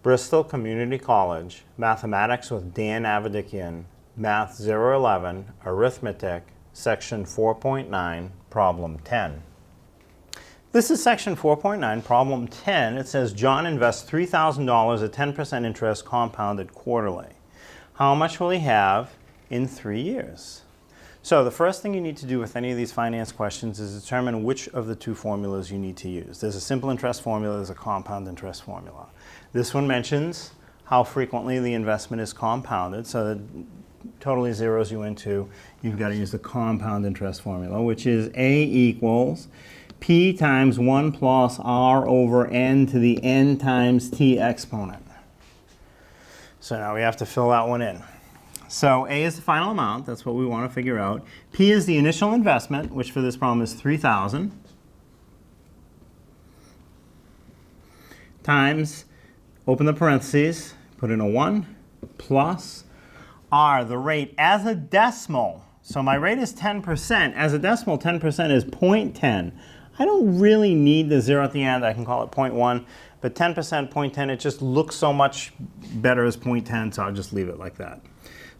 Bristol Community College, Mathematics with Dan Avedikian, Math 011, Arithmetic, Section 4.9, Problem 10. This is Section 4.9, Problem 10. It says John invests $3,000 at 10% interest compounded quarterly. How much will he have in 3 years? So the first thing you need to do with any of these finance questions is determine which of the two formulas you need to use. There's a simple interest formula, there's a compound interest formula. This one mentions how frequently the investment is compounded, so that totally zeroes you into, you've got to use the compound interest formula, which is A equals P times 1 plus R over N to the N times T exponent. So now we have to fill that one in. So A is the final amount, that's what we want to figure out. P is the initial investment, which for this problem is $3,000, times, open the parentheses, put in a 1, plus R, the rate as a decimal. So my rate is 10%. As a decimal, 10% is 0.10. I don't really need the 0 at the end. I can call it 0.1. But 10%, 0.10, it just looks so much better as 0.10, so I'll just leave it like that.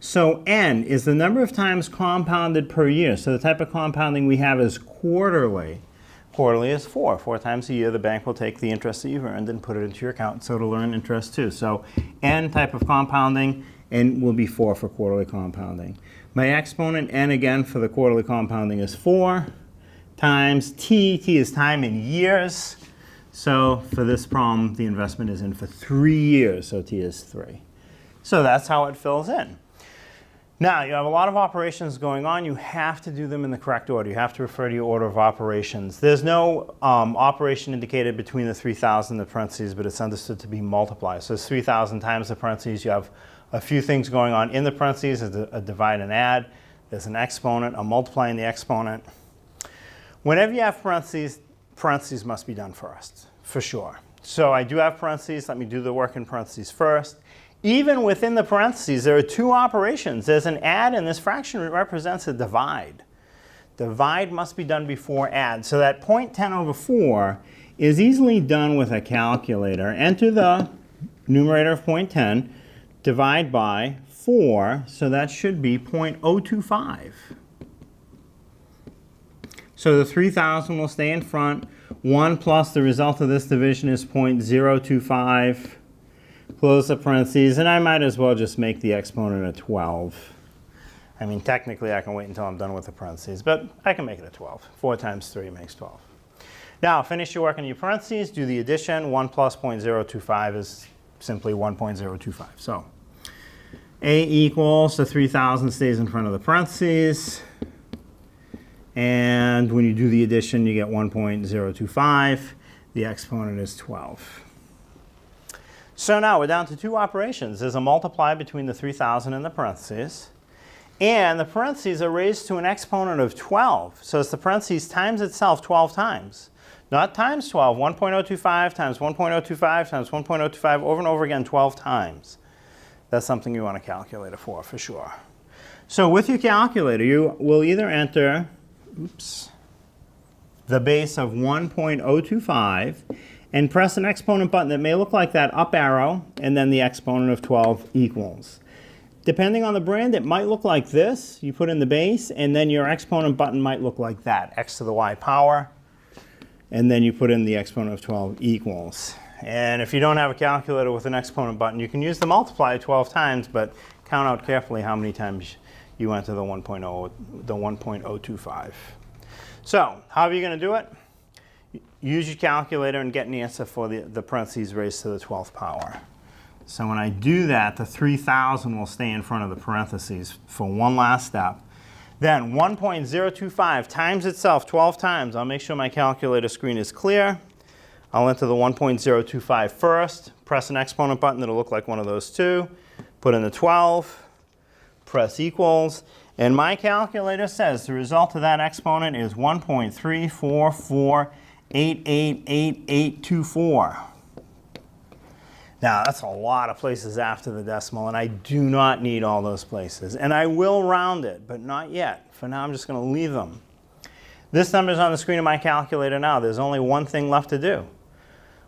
So N is the number of times compounded per year. So the type of compounding we have is quarterly. Quarterly is 4. 4 times a year, the bank will take the interest that you've earned and put it into your account, so it'll earn interest too. So N type of compounding, N will be 4 for quarterly compounding. My exponent, N again for the quarterly compounding is 4, times T. T is time in years. So for this problem, the investment is in for 3 years, so T is 3. So that's how it fills in. Now, you have a lot of operations going on. You have to do them in the correct order. You have to refer to your order of operations. There's no operation indicated between the 3,000 and the parentheses, but it's understood to be multiplied. So it's 3,000 times the parentheses. You have a few things going on in the parentheses, a divide and add. There's an exponent, a multiplying the exponent. Whenever you have parentheses, parentheses must be done first, for sure. So I do have parentheses. Let me do the work in parentheses first. Even within the parentheses, there are two operations. There's an add, and this fraction represents a divide. Divide must be done before add. So that 0.10 over 4 is easily done with a calculator. Enter the numerator of 0.10, divide by 4, so that should be 0.025. So the 3,000 will stay in front. 1 plus the result of this division is 0.025. Close the parentheses, and I might as well just make the exponent a 12. I mean, technically, I can wait until I'm done with the parentheses, but I can make it a 12. 4 times 3 makes 12. Now, finish your work in your parentheses, do the addition. 1 plus 0.025 is simply 1.025. So A equals the 3,000 stays in front of the parentheses. And when you do the addition, you get 1.025. The exponent is 12. So now we're down to two operations. There's a multiply between the 3,000 and the parentheses. And the parentheses are raised to an exponent of 12. So it's the parentheses times itself 12 times. Not times 12. 1.025 times 1.025 times 1.025 over and over again 12 times. That's something you want a calculator for sure. So with your calculator, you will either enter the base of 1.025 and press an exponent button that may look like that up arrow, and then the exponent of 12 equals. Depending on the brand, it might look like this. You put in the base, and then your exponent button might look like that, x to the y power, and then you put in the exponent of 12 equals. And if you don't have a calculator with an exponent button, you can use the multiply 12 times, but count out carefully how many times you enter the 1.025. So how are you going to do it? Use your calculator and get an answer for the parentheses raised to the 12th power. So when I do that, the 3,000 will stay in front of the parentheses for one last step. Then 1.025 times itself 12 times. I'll make sure my calculator screen is clear. I'll enter the 1.025 first, press an exponent button that'll look like one of those two, put in the 12, press equals, and my calculator says the result of that exponent is 1.344888824. Now, that's a lot of places after the decimal, and I do not need all those places. And I will round it, but not yet. For now, I'm just going to leave them. This number is on the screen of my calculator now. There's only one thing left to do.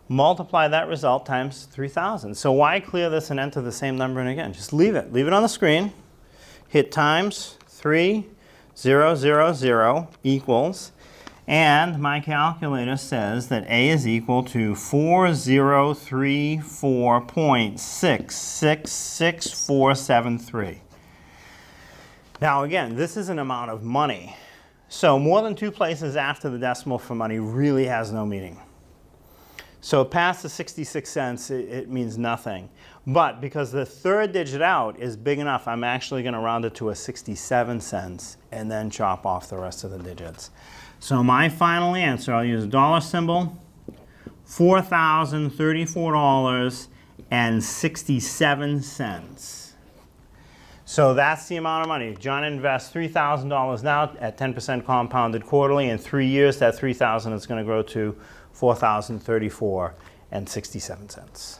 multiply that result times 3,000. So why clear this and enter the same number in again? Just leave it. Leave it on the screen. Hit times 3,000 equals, and my calculator says that A is equal to 4034.666473. Now again, this is an amount of money. So more than 2 places after the decimal for money really has no meaning. So past the 66 cents, it means nothing. But because the third digit out is big enough, I'm actually going to round it to a 67 cents and then chop off the rest of the digits. So my final answer, I'll use a dollar symbol, $4,034.67. So that's the amount of money. John invests $3,000 now at 10% compounded quarterly. In 3 years, that $3,000 is going to grow to $4,034.67.